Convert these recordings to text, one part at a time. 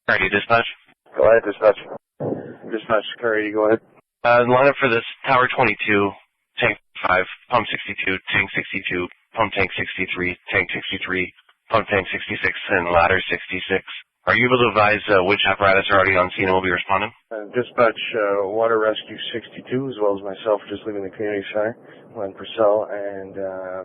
Alrighty, dispatch. Go ahead, dispatch. Dispatch, Carrie, go ahead. Line up for this Tower 22, Tank 5, Pump 62, Tank 62, Pump Tank 63, Tank 63, Pump Tank 66, and Ladder 66. Are you able to advise which apparatus are already on scene and will be responding? Dispatch, Water Rescue 62, as well as myself, just leaving the community center. Len Purcell and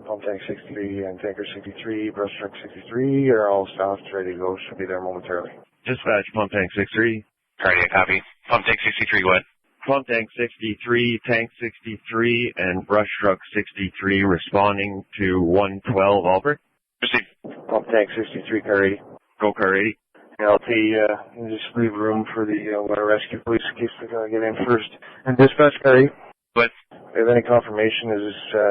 Pump Tank 63 and Tanker 63, Brush Truck 63 are all staffed, ready to go. Should be there momentarily. Dispatch, Pump Tank 63. Alrighty, I copy. Pump Tank 63, go ahead. Pump Tank 63, Tank 63, and Brush Truck 63 responding to 112 Allbirch. Proceed. Pump Tank 63, car 80. Go car 80. LT, just leave room for the Water Rescue Police in case they're going to get in first. And dispatch, car 80. What? Do we have any confirmation?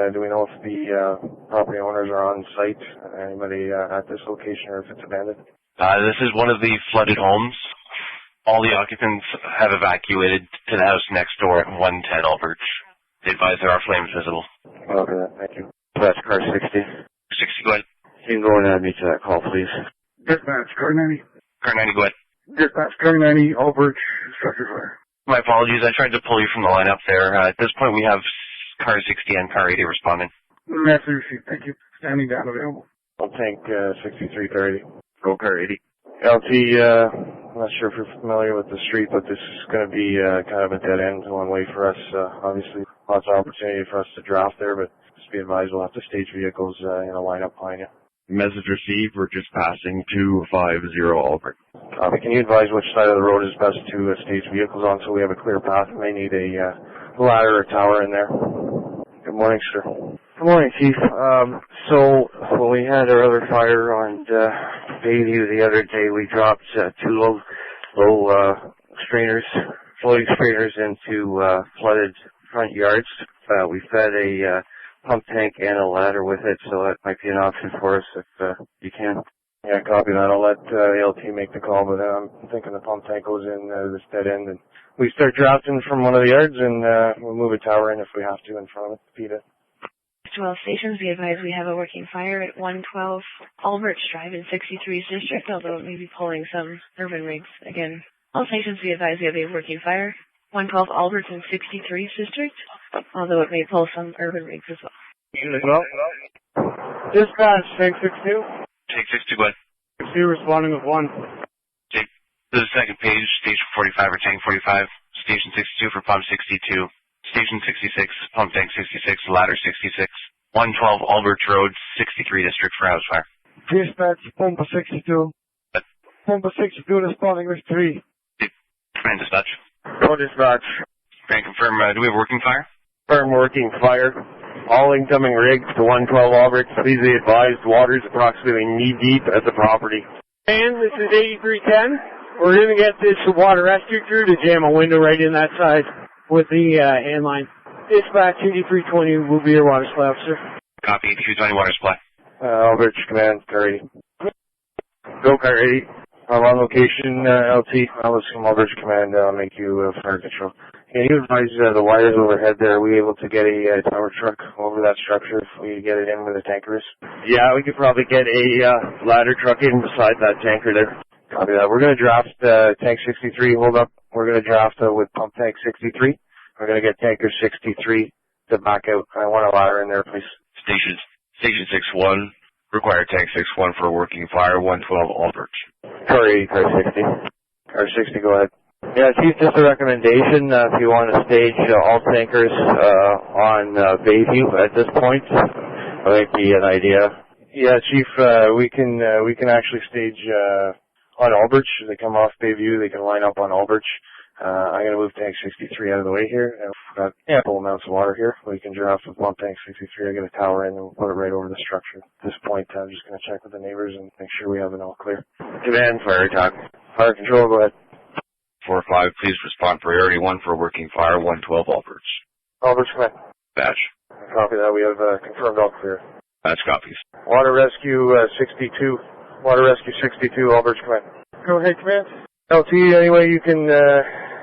Do we know if the property owners are on site? Anybody at this location or if it's abandoned? This is one of the flooded homes. All the occupants have evacuated to the house next door at 110 Allbirch. They advise there are flames visible. Okay, thank you. Dispatch, car 60. 60, go ahead. You can go and add me to that call, please. Dispatch, car 90. Car 90, go ahead. Dispatch, car 90, Allbirch, structure fire. My apologies, I tried to pull you from the lineup there. At this point, we have car 60 and car 80 responding. Message received, thank you. Standing down available. I'll tank 63, car 80. Go car 80. LT, I'm not sure if you're familiar with the street, but this is going to be kind of a dead end one way for us. Obviously, lots of opportunity for us to draft there, but just be advised we'll have to stage vehicles in a lineup behind you. Message received. We're just passing 250 Allbirch. Copy. Can you advise which side of the road is best to stage vehicles on so we have a clear path? We may need a ladder or tower in there. Good morning, sir. Good morning, Chief. When we had our other fire on Bayview the other day, we dropped two low strainers, floating strainers into flooded front yards. We fed a pump tank and a ladder with it, so that might be an option for us if you can. Yeah, copy that. I'll let the LT make the call, but I'm thinking the pump tank goes in this dead end, and we start drafting from one of the yards, and we'll move a tower in if we have to in front of it. Feed it. To all stations, be advised we have a working fire at 112 Allbirch Drive in 63's district, although it may be pulling some urban rigs. Again, all stations be advised we have a working fire, 112 Allbirch in 63's district, although it may pull some urban rigs as well. Hello? Dispatch, Tank 62. Tank 62, go ahead. 62 responding with 1. Take the second page, Station 45 or Tank 45, Station 62 for Pump 62. Station 66, Pump Tank 66, Ladder 66, 112 Allbirch Road, 63 District for house fire. Dispatch, Pump 62. Pump 62 responding with 3. Command dispatch. Go dispatch. Can I confirm, do we have working fire? Firm working fire. All incoming rigs to 112 Allbirch. Please be advised, water's approximately knee-deep at the property. And this is 8310. We're going to get this water rescue crew to jam a window right in that side with the hand line. Dispatch 8320 will be your water supply officer. Copy, 8320 water supply. Allbirch Command, car 80. Go, car 80. I'm on location, LT. Alice from Allbirch Command. I'll make you fire control. Can you advise the wires overhead there? Are we able to get a tower truck over that structure if we get it in where the tanker is? Yeah, we could probably get a ladder truck in beside that tanker there. Copy that. We're going to draft Tank 63. Hold up. We're going to draft with Pump Tank 63. We're going to get Tanker 63 to back out. I want a ladder in there, please. Station 61. Require Tank 61 for a working fire, 112 Allbirch. Car 80, car 60. Car 60, go ahead. Yeah, Chief, just a recommendation. If you want to stage all tankers on Bayview at this point, that might be an idea. Yeah, Chief, we can actually stage on Allbirch. They come off Bayview. They can line up on Allbirch. I'm going to move Tank 63 out of the way here. And we've got ample amounts of water here. We can draft with Pump Tank 63. I get a tower in and we'll put it right over the structure. At this point, I'm just going to check with the neighbors and make sure we have it all clear. Command, fire attack. Fire control, go ahead. 4-5, please respond priority 1 for a working fire, 112 Allbirch. Allbirch, command. Batch. Copy that. We have confirmed all clear. Batch copies. Water Rescue 62. Water Rescue 62, Allbirch, command. Go ahead, command. LT, any way you can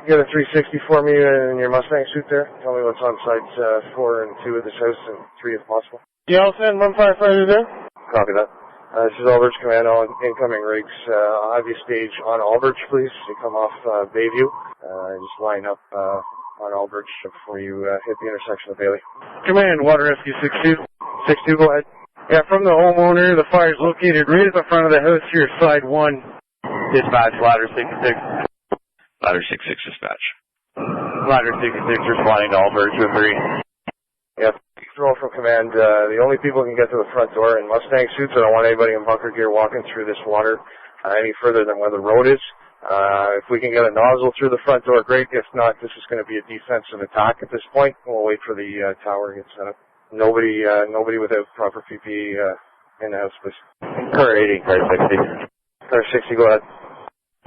get a 360 for me in your Mustang suit there? Tell me what's on sites 4 and 2 of this house and 3 if possible. Yeah, I'll send 1 firefighter there. Copy that. This is Allbirch Command, all incoming rigs. I'll have you stage on Allbirch, please. You come off Bayview. Just line up on Allbirch before you hit the intersection of Bailey. Command, Water Rescue 62. 62, go ahead. Yeah, from the homeowner, the fire is located right at the front of the house here, side 1. Dispatch, ladder 66. Ladder 66 dispatch. Ladder 66 responding to Allbirch Road. Yep. Control from command. The only people who can get to the front door in Mustang suits. I don't want anybody in bunker gear walking through this water any further than where the road is. If we can get a nozzle through the front door, great. If not, this is going to be a defensive attack at this point. We'll wait for the tower to get set up. Nobody without proper PPE in the house, please. Car 80, car 60. Car 60, go ahead.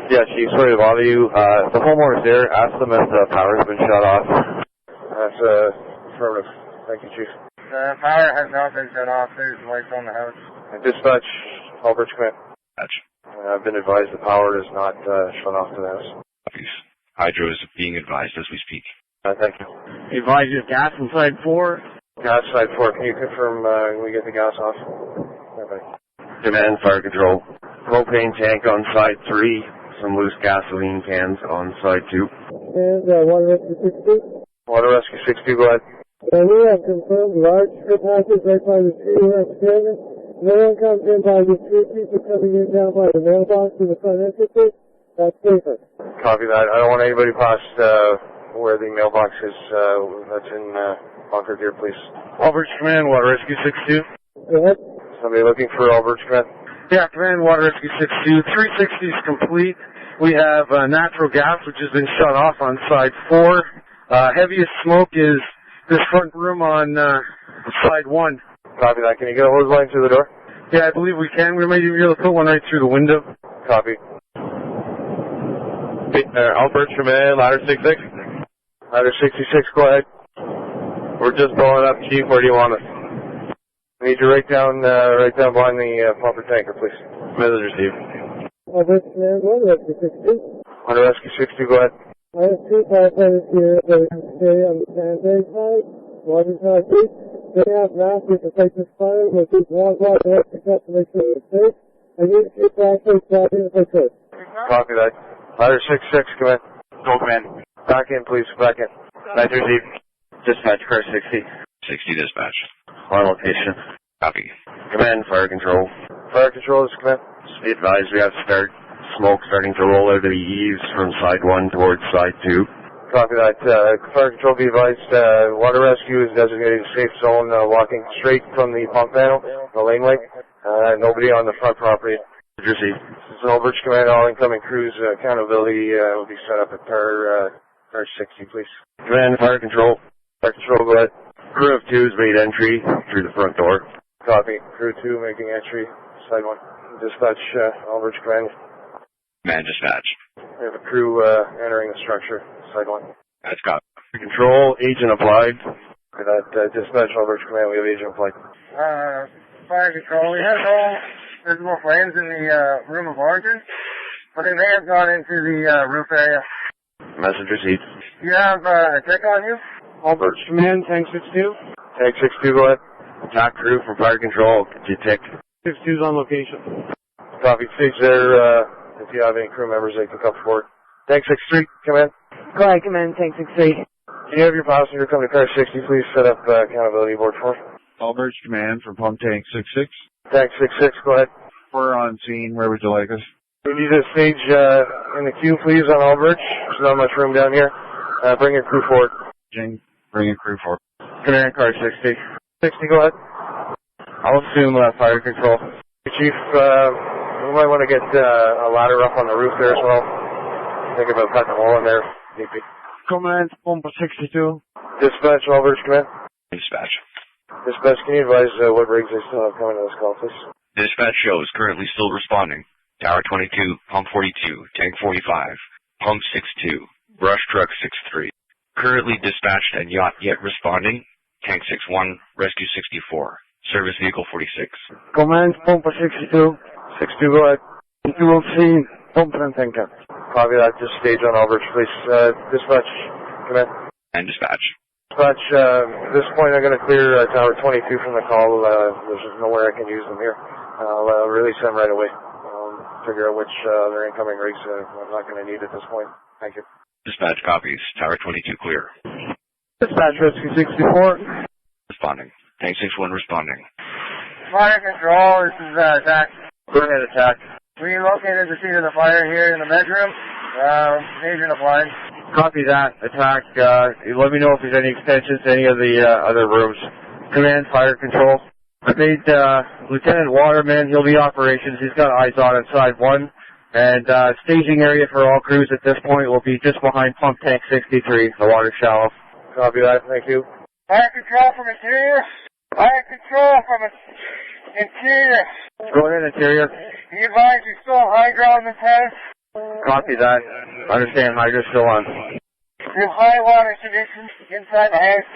Yeah, Chief, sorry to bother you. The homeowner's there. Ask them if the power's been shut off. That's affirmative. Thank you, Chief. The power has not been shut off. There's lights on the house. Dispatch, Allbirch Command. Dispatch. I've been advised the power is not shut off to the house. Copies. Hydro is being advised as we speak. Thank you. Advise you of gas inside 4. Gas side 4. Can you confirm when we get the gas off? Okay. Demand fire control. Propane tank on side 3. Some loose gasoline cans on side 2. And Water Rescue 62. Water Rescue 62, go ahead. We have confirmed large strip hatches right by the tree upstairs. No one comes in by the street, people coming in down by the mailbox in the front entrances. That's safer. Copy that. I don't want anybody past where the mailbox is. That's in bunker gear, please. Allbirch Command, Water Rescue 62. Go ahead. Somebody looking for Allbirch Command? Yeah, Command, Water Rescue 62. 360 is complete. We have natural gas, which has been shut off on side 4. Heaviest smoke is this front room on side 1. Copy that. Can you get a hose line through the door? Yeah, I believe we can. We might even be able to put one right through the window. Copy. Allbirch Command, ladder 66. Ladder 66, go ahead. We're just blowing up, Chief. Where do you want us? I need you right down behind the pumper tanker, please. Message received. Allbirch Command, Water Rescue 62. Water Rescue 62, go ahead. I have 2 firefighters here that can stay on the Sandbay side. Water's not deep. They have masks to fight this fire. We'll keep one block to pick up to make sure it's safe. I need to keep flashlights back in if I could. Copy that. Ladder 66, come in. Go, Command. Back in, please. Back in. Message received. Dispatch, car 60. 60 dispatch. On location. Copy. Command, fire control. Fire control is command. Just be advised we have smoke starting to roll out of the eaves from side 1 towards side 2. Copy that. Fire control be advised, water rescue is designated a safe zone, walking straight from the pump panel, the laneway. Nobody on the front property. Jersey. This is an Allbirch Command. All incoming crews accountability will be set up at car 60, please. Command, fire control. Fire control, go ahead. Crew of 2's made entry through the front door. Copy. Crew 2 making entry, side 1. Dispatch, Allbirch Command. Command dispatch. We have a crew entering the structure, side 1. That's got. Control, agent applied. For that dispatch, Allbirch Command, we have agent applied. Fire control. We have no visible flames in the room of origin, but they may have gone into the roof area. Message received. You have a tick on you? Allbirch Command, tank 62. Tank 62, go ahead. Attack crew from fire control. Detect. 62's on location. Copy. Stage there. If you have any crew members, they can come forward. Tank 63, come in. Go ahead, Command, tank 63. Can you have your passenger come to car 60, please? Set up accountability board for him. Allbirch Command from Pump Tank 66. Tank 66, go ahead. We're on scene. Where would you like us? We need a stage in the queue, please, on Allbirch. There's not much room down here. Bring your crew forward. Bring a crew forward. Command, car 60. 60, go ahead. I'll assume fire control. Chief, we might want to get a ladder up on the roof there as well. Think about cutting a hole in there. Command, Pumper 62. Dispatch, Allbirch Command. Dispatch. Dispatch, can you advise what rigs they still have coming to this call, please? Dispatch shows currently still responding. Tower 22, Pump 42, Tank 45, Pump 62, Brush Truck 63. Currently dispatched and not yet responding. Tank 61, Rescue 64, Service Vehicle 46. Command, Pumper 62. 62, go ahead. 2 on scene, Pumper and tanker. Copy that. Just stage on Allbirch, please. Dispatch, command. And dispatch. Dispatch, at this point I'm going to clear Tower 22 from the call. There's nowhere I can use them here. I'll release them right away. Figure out which other incoming rigs I'm not going to need at this point. Thank you. Dispatch copies. Tower 22 clear. Dispatch Rescue 64. Responding. Tank 61 responding. Fire control, this is attack. Go ahead, attack. We located the scene of the fire here in the bedroom. Agent applied. Copy that, attack. Let me know if there's any extensions to any of the other rooms. Command, fire control. I made Lieutenant Waterman, he'll be operations. He's got eyes on inside one. And staging area for all crews at this point will be just behind pump tank 63, the water shallow. Copy that, thank you. Fire control from interior. Fire control from interior. Go ahead, interior. You advise you're still on high ground in this house? Copy that. Understand, hydro's still on. We have high water conditions inside the house.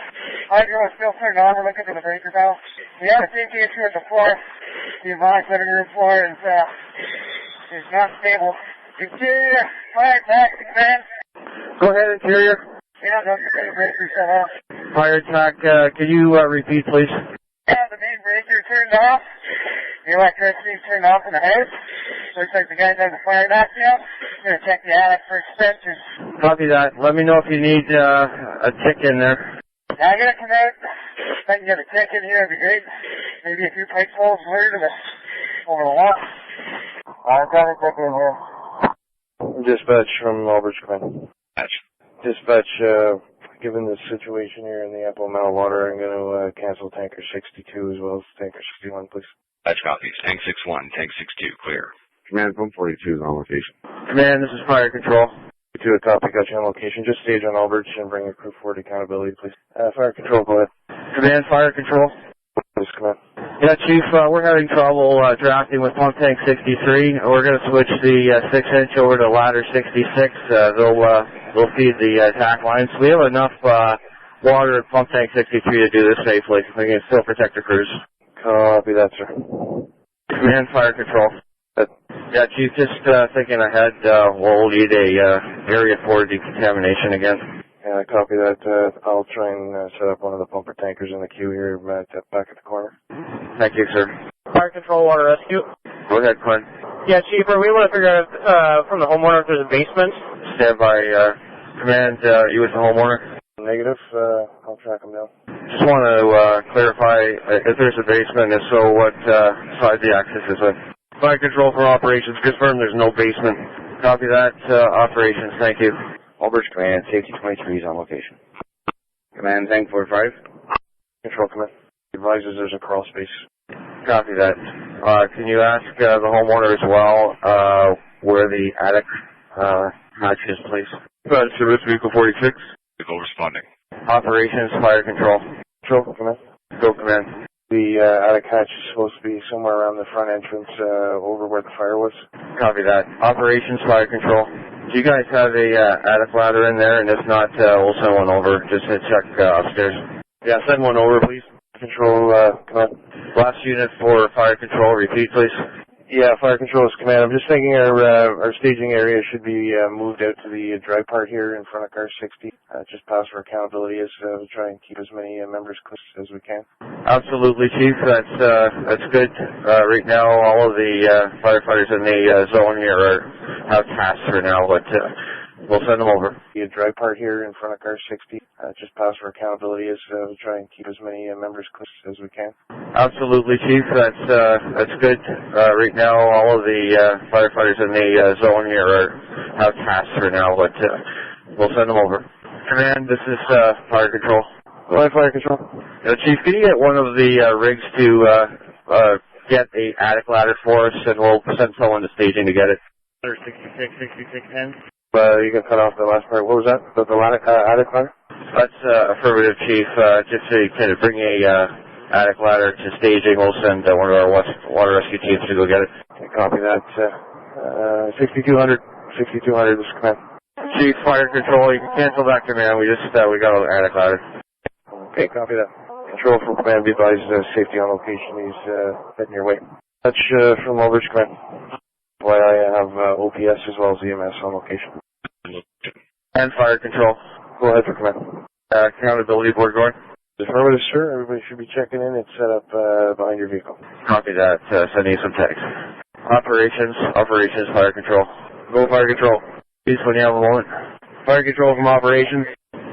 Hydro is still turned on. We're looking at the breaker valve. We have a safety issue at the floor. The advice living room floor is not stable. Interior, fire attack, command. Go ahead, interior. Yeah, no, the breaker shut off. Fire attack, can you repeat, please? Yeah, the main breaker turned off. The electricity turned off in the house. Looks like the guys have the fire knockdown. I'm going to check the attic for extensions. Copy that. Let me know if you need a tick in there. Yeah, I'm going to come out. If I can get a tick in here, it'd be great. Maybe a few pipe holes over the wall. I've got a tick in here. Dispatch from Allbirch Command. Dispatch, given the situation here in the ample amount of water, I'm going to cancel tanker 62 as well as tanker 61, please. Dispatch copies. Tank 61, tank 62 clear. Command, pump 42 is on location. Command, this is fire control. To a copy, got you on location. Just stage on Allbirch and bring a crew forward to accountability, please. Fire control, go ahead. Command, fire control. Please, command. Yeah, Chief, we're having trouble drafting with pump tank 63. We're going to switch the 6-inch over to ladder 66. They'll feed the attack lines. We have enough water at pump tank 63 to do this safely. We can still protect the crews. Copy that, sir. Command, fire control. Yeah, Chief, just thinking ahead, we'll need a area for decontamination again. Yeah, copy that. I'll try and set up one of the pumper tankers in the queue here back at the corner. Thank you, sir. Fire control, water rescue. Go ahead, Quinn. Yeah, Chief, are we able to figure out from the homeowner if there's a basement? Stand by, command, you with the homeowner? Negative, I'll track them down. Just want to clarify if there's a basement, if so, what side the access is with. Fire control for operations, confirm there's no basement. Copy that, operations, thank you. Allbirch Command, safety 23 is on location. Command, tank 45. Control command. Advises there's a crawl space. Copy that. Can you ask the homeowner as well where the attic hatch is, please? Service vehicle 46. Vehicle responding. Operations, fire control. Control command. Go command. The attic hatch is supposed to be somewhere around the front entrance over where the fire was. Copy that. Operations, fire control. Do you guys have a attic ladder in there? And if not, we'll send one over. Just to check upstairs. Yeah, send one over, please. Control, command. Last unit for fire control, repeat, please. Yeah, fire control is command. I'm just thinking our staging area should be moved out to the dry part here in front of car 60, just past where accountability is. We'll try and keep as many members close as we can. Absolutely, Chief. That's good. Right now, all of the firefighters in the zone here have tasks for now, but we'll send them over. The dry part here in front of car 60, just past where accountability is. We'll try and keep as many members close as we can. Absolutely, Chief. That's good. Right now, all of the firefighters in the zone here have tasks for now, but we'll send them over. Command, this is fire control. Fire control. Chief, can you get one of the rigs to get a attic ladder for us, and we'll send someone to staging to get it? 66, 10. You can cut off the last part. What was that? The attic ladder? That's affirmative, Chief. Just to kind of bring a attic ladder to staging, we'll send one of our water rescue teams to go get it. Okay, copy that. 6200. 6200 was command. Chief, fire control, you can cancel that command. We got an attic ladder. Okay, copy that. Control from command, be advised, safety on location. He's heading your way. That's from Allbirch Command. Why I have OPS as well as EMS on location. And fire control. Go ahead for command. Accountability board going. Affirmative, sir. Everybody should be checking in. It's set up behind your vehicle. Copy that. Sending some text. Operations, fire control. Go fire control. Please, when you have a moment. Fire control from operations.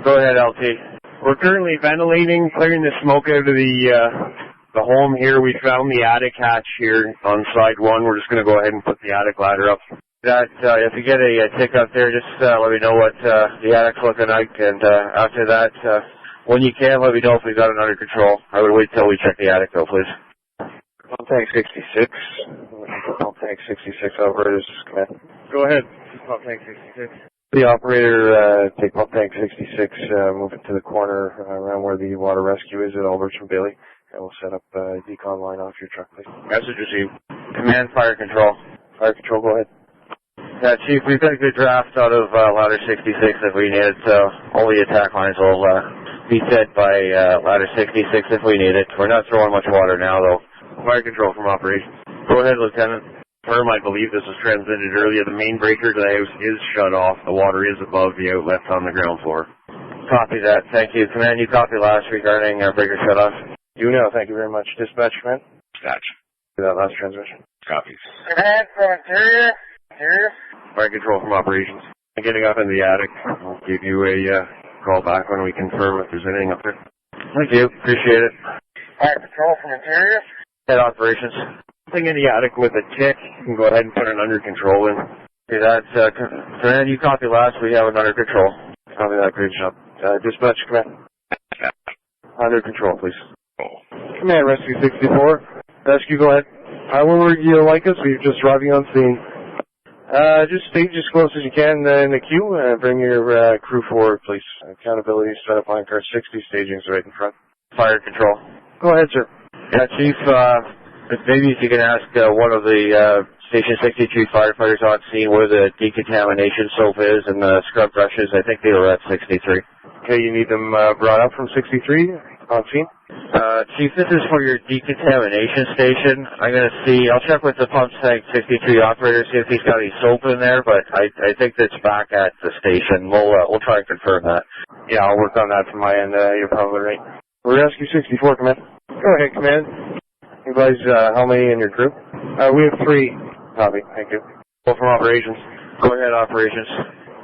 Go ahead, LT. We're currently ventilating, clearing the smoke out of the home here. We found the attic hatch here on side 1. We're just going to go ahead and put the attic ladder up. That if you get a tick up there, just let me know what the attic's looking like, and after that, when you can, let me know if we've got it under control. I would wait till we check the attic, though, please. Pump tank 66. Pump tank 66 operators, come in. Go ahead. Pump tank 66. The operator, take pump tank 66, move it to the corner around where the water rescue is at Allbirch and Bailey, and we'll set up a decon line off your truck, please. Message received. Command fire control. Fire control, go ahead. Yeah, Chief, we've got a good draft out of ladder 66 if we need it, so all the attack lines will be fed by ladder 66 if we need it. We're not throwing much water now, though. Fire control from operations. Go ahead, Lieutenant. Firm, I believe this was transmitted earlier. The main breaker to the house is shut off. The water is above the outlet on the ground floor. Copy that. Thank you. Command, you copy last regarding breaker shut off? You know, thank you very much. Dispatch, command. Dispatch. That last transmission. Copies. Command from interior. Fire control from operations. I'm getting up in the attic. I'll give you a call back when we confirm if there's anything up there. Thank you. Appreciate it. Fire control from interior. Head operations. Something in the attic with a tick. You can go ahead and put it under control in. Okay, that's, command, you copy last. We have it under control. Copy that. Great job. Dispatch, command. Under control, please. Command, Rescue 64. Rescue, go ahead. When would you like us? We're just arriving on scene. Just stage as close as you can in the queue. Bring your crew forward, please. Accountability set up on car 60. Staging's right in front. Fire control. Go ahead, sir. Yeah, Chief, maybe if you can ask one of the Station 63 firefighters on scene where the decontamination soap is and the scrub brushes. I think they were at 63. Okay, you need them brought up from 63 on scene? Chief, this is for your decontamination station. I'm going to see, I'll check with the pump tank 63 operator, see if he's got any soap in there, but I think that's back at the station. We'll try and confirm that. Yeah, I'll work on that from my end. You're probably right. Rescue 64, command. Go ahead, command. You guys, how many in your crew? We have 3. Copy, thank you. Go from operations. Go ahead, operations.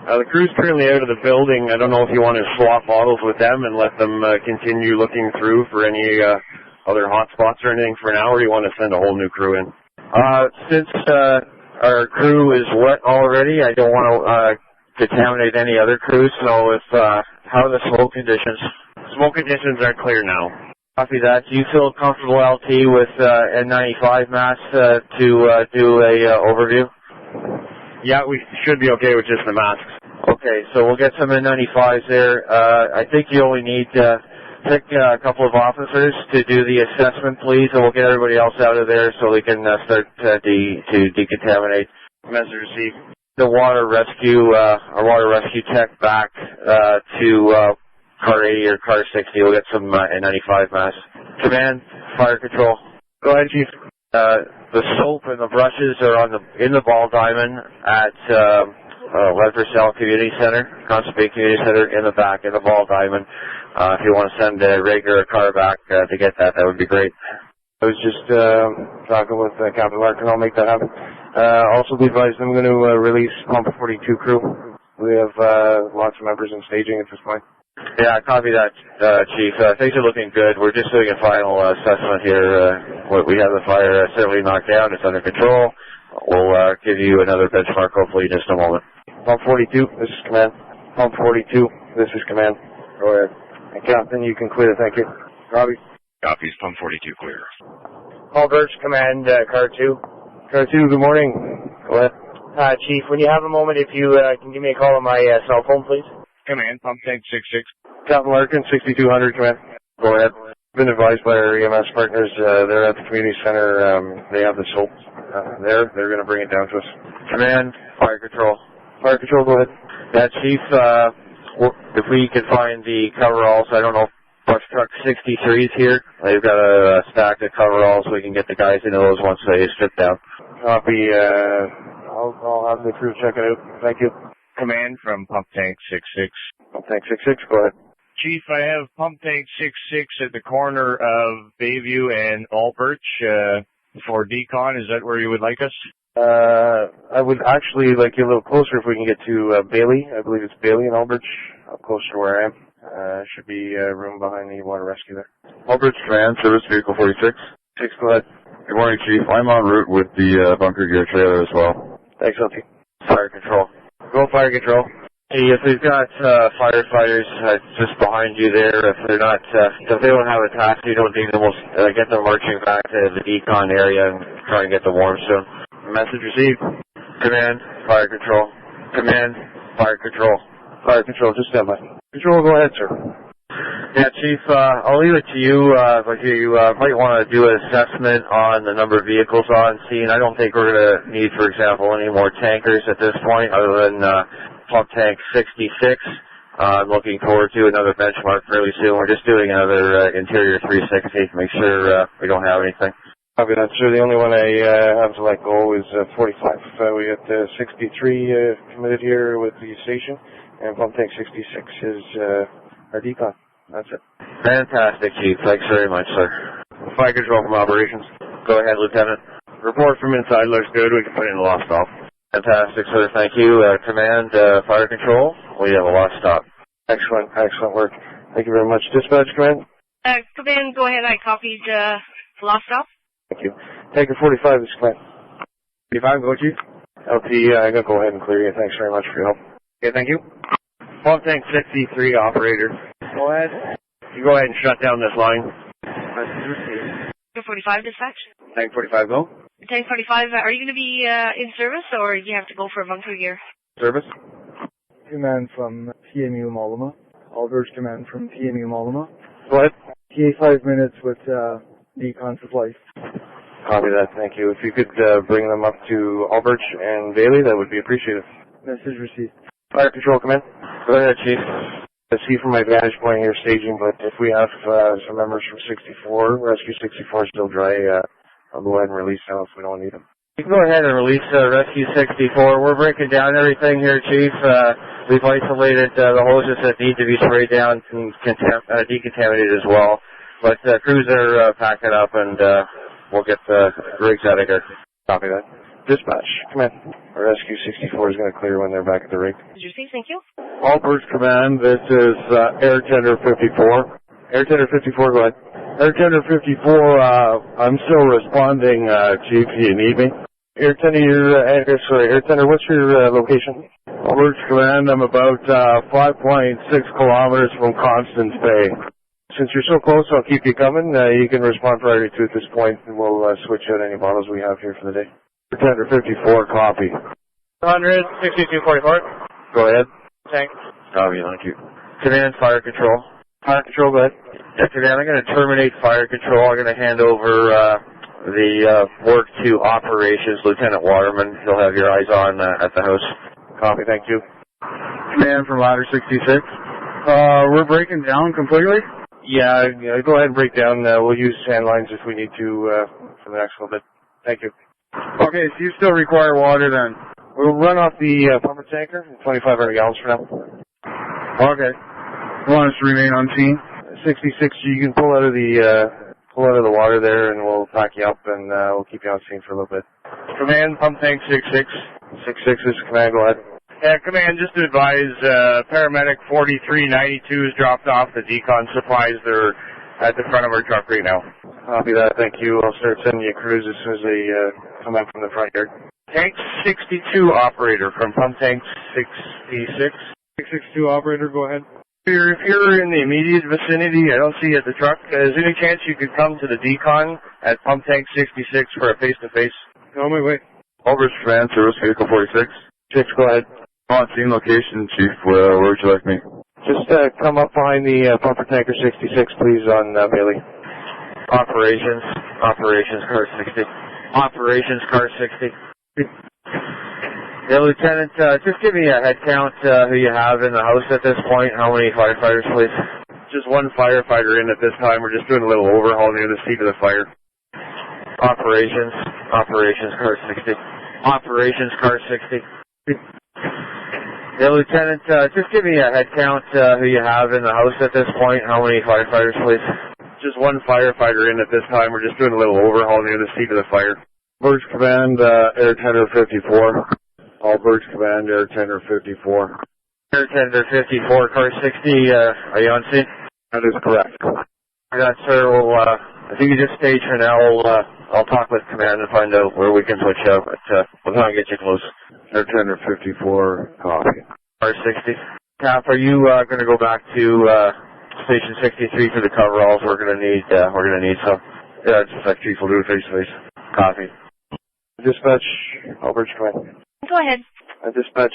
The crew's currently out of the building. I don't know if you want to swap bottles with them and let them continue looking through for any other hot spots or anything for now, or do you want to send a whole new crew in? Since our crew is wet already, I don't want to contaminate any other crews, so if, how are the smoke conditions? Smoke conditions are clear now. Copy that. Do you feel comfortable, LT, with N95 masks to do a overview? Yeah, we should be okay with just the masks. Okay, so we'll get some N95s there. I think you only need to pick a couple of officers to do the assessment, please, and we'll get everybody else out of there so we can start to decontaminate. Message received. The water rescue, our water rescue tech back to car 80 or car 60. We'll get some N95 masks. Command, fire control. Go ahead, Chief. The soap and the brushes are in the ball diamond at Lead-for-Sale Community Center, Constance Bay Community Center, in the back, in the ball diamond. If you want to send a rig or a car back to get that would be great. I was just talking with Captain Larkin. I'll make that happen. Also be advised, I'm going to release Pump 42 crew. We have lots of members in staging at this point. Yeah, copy that, Chief. Things are looking good. We're just doing a final assessment here. We have the fire certainly knocked down. It's under control. We'll give you another benchmark hopefully in just a moment. Pump 42, this is command. Pump 42, this is command. Go ahead. And Captain, you can clear. Thank you. Robbie. Copies. Pump 42 clear. Allbirch, command, car 2. Car 2, good morning. Go ahead. Chief, when you have a moment, if you can give me a call on my cell phone, please. Command, Pump Tank 66. Captain Larkin, 6200, command. Go ahead. Been advised by our EMS partners, they're at the community center, they have the soap there, they're going to bring it down to us. Command, fire control. Fire control, go ahead. Yeah, Chief, if we can find the coveralls, I don't know if Brush Truck 63 is here. They've got a stack of coveralls, so we can get the guys into those once they strip down. Copy, I'll have the crew check it out. Thank you. Command from Pump Tank 66. Pump Tank 66, go ahead. Chief, I have pump tank 66 at the corner of Bayview and Allbirch for decon. Is that where you would like us? I would actually like you a little closer if we can get to Bailey. I believe it's Bailey and Allbirch, up closer to where I am. Should be room behind the water rescue there. Allbirch Command, Service Vehicle 46. 6, go ahead. Good morning, Chief. I'm en route with the bunker gear trailer as well. Thanks, LT. Fire control. Go fire control. Hey, if we've got firefighters just behind you there, if they're not, if they don't have a taxi, don't think them, we'll get them marching back to the decon area and try and get them warm soon. Message received. Command, fire control. Command, fire control. Fire control, just stand by. Control, go ahead, sir. Yeah, Chief, I'll leave it to you, but you might want to do an assessment on the number of vehicles on scene. I don't think we're going to need, for example, any more tankers at this point other than pump tank 66. I'm looking forward to another benchmark fairly soon. We're just doing another interior 360 to make sure we don't have anything. Copy that, sir. The only one I have to let go is 45. We got 63 committed here with the station, and pump tank 66 is our decon. That's it. Fantastic, Chief. Thanks very much, sir. Fire control from operations. Go ahead, Lieutenant. Report from inside looks good. We can put in a lost stop. Fantastic, sir. Thank you. Command, fire control. We have a lost stop. Excellent. Excellent work. Thank you very much. Dispatch, command. Command, go ahead. I copied lost stop. Thank you. Tanker 45, this is command. 45, go, Chief. LT, I'm going to go ahead and clear you. Thanks very much for your help. Okay, thank you. Pump tank 63, operator. Go ahead. You go ahead and shut down this line. Tank 45, dispatch. Tank 45, go. Tank 45, are you going to be in service, or do you have to go for a bunker gear? Service. Command from PMU Malama. Allbirch command from PMU Malama. Go ahead. TA 5 minutes with decon supply. Copy that. Thank you. If you could bring them up to Allbirch and Bailey, that would be appreciated. Message received. Fire control, command. Go ahead, Chief. I see from my vantage point here staging, but if we have some members from 64, Rescue 64 is still dry, I'll go ahead and release them if we don't need them. You can go ahead and release Rescue 64. We're breaking down everything here, Chief. We've isolated the hoses that need to be sprayed down and decontaminated as well. But crews are packing up, and we'll get the rigs out of here. Copy that. Dispatch, command. Rescue 64 is going to clear when they're back at the rig. Did you say thank you? Allbirch Command, this is Air Tender 54. Air Tender 54, go ahead. Air Tender 54, I'm still responding, Chief. You need me? Air Tender, what's your location? Allbirch Command, I'm about 5.6 kilometers from Constance Bay. Since you're so close, I'll keep you coming. You can respond priority 2 at this point, and we'll switch out any models we have here for the day. Air Tender 54, copy. 100, 6244. Go ahead. Tank. Copy, thank you. Command, fire control. Fire control, go ahead. Yeah, Command, I'm going to terminate fire control. I'm going to hand over the work to operations, Lieutenant Waterman. He'll have your eyes on at the house. Copy, thank you. Command from Ladder 66. We're breaking down completely? Yeah, go ahead and break down. We'll use sand lines if we need to for the next little bit. Thank you. Okay, so you still require water then? We'll run off the pumper tanker, 2,500 gallons for now. Okay. You want us to remain on scene? 66, you can pull out of the water there, and we'll pack you up, and we'll keep you on scene for a little bit. Command, pump tank 66. 66 is command, go ahead. Yeah, command, just to advise, paramedic 4392 has dropped off the decon supplies. They're at the front of our truck right now. Copy that, thank you. I'll start sending you crews as soon as they come up from the front yard. Tank 62 operator from pump tank 66. 662 operator, go ahead. If you're in the immediate vicinity, I don't see you at the truck. Is there any chance you could come to the decon at pump tank 66 for a face-to-face? On my way. Allbirch Command, Service Vehicle 46. 6, go ahead. On scene location, Chief. Where would you like me? Just come up behind the pumper tanker 66, please, on Bailey. Operations, car 60. Operations, car 60. Yeah, Lieutenant, just give me a head count who you have in the house at this point. How many firefighters, please? Just one firefighter in at this time. We're just doing a little overhaul near the seat of the fire. Operations, car 60. Operations, car 60. Yeah, Lieutenant, just give me a head count who you have in the house at this point. How many firefighters, please? Just one firefighter in at this time. We're just doing a little overhaul near the seat of the fire. Allbirch Command, Air Tender 54. Allbirch Command, Air Tender 54. Air Tender 54, car 60, are you on scene? That is correct. Yeah, sir, well, if you could just stay for now, I'll talk with Command and find out where we can put you, but we'll try and get you close. Air Tender 54, copy. Car 60. Cap, are you going to go back to Station 63 for the coveralls? We're going to need some. Yeah, it's like Chief will do it face-to-face. Copy. Dispatch, Allbirch Command. Go ahead. Dispatch,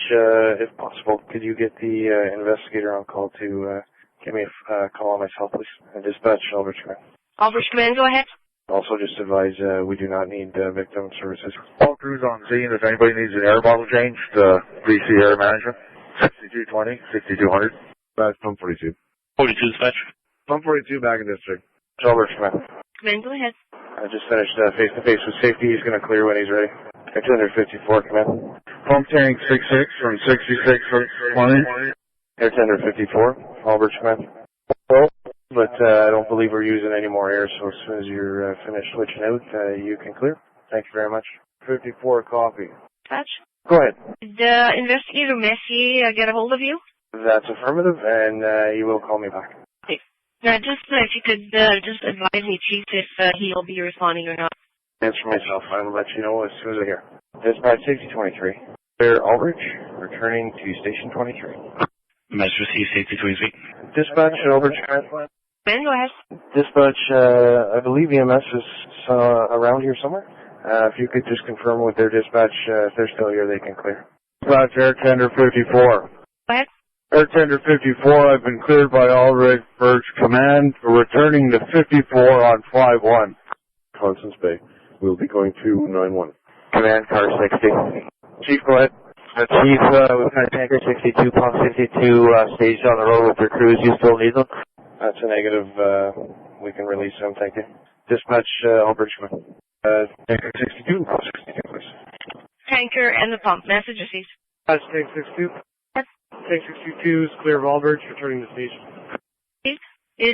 if possible, could you get the investigator on call to give me a call on myself, please? Dispatch, Allbirch Command. Allbirch Command, go ahead. Also, just advise we do not need victim services. All crews on scene. If anybody needs an air bottle changed, please see air management. 6220, 6200. Dispatch, Pump 42. 42 dispatch. Pump 42 back in district. Allbirch Command. Command, go ahead. I just finished face-to-face with safety. He's going to clear when he's ready. Air Tender 54, Command. Pump tank 66 from 66 from 20. Air Tender 54, Allbirch Command. But I don't believe we're using any more air, so as soon as you're finished switching out, you can clear. Thank you very much. 54, copy. Dispatch. Go ahead. Did Investigator Messier get a hold of you? That's affirmative, and you will call me back. Okay. Just if you could just advise me, Chief, if he'll be responding or not. Answer myself. I'll let you know as soon as I hear. Dispatch Safety 23. Clear Allbirch, returning to Station 23. Message received, safety 23. Dispatch, Allbirch Command. Ben, go ahead. Dispatch, I believe EMS is around here somewhere. If you could just confirm with their dispatch, if they're still here, they can clear. Dispatch, Air Tender 54. Go ahead. Air Tender 54, I've been cleared by Allbirch Command, returning to 54 on 5-1. Constance Bay. We'll be going to 9-1. Command, car 60. Chief, go ahead. Chief, we've got tanker 62, pump 62, staged on the road with your crews. You still need them? That's a negative. We can release them, thank you. Dispatch, Allbirch Command. Tanker 62, pump 62, please. Tanker and the pump. Message received. Tank 62. Tank 62 is clear of Allbirch, returning to station.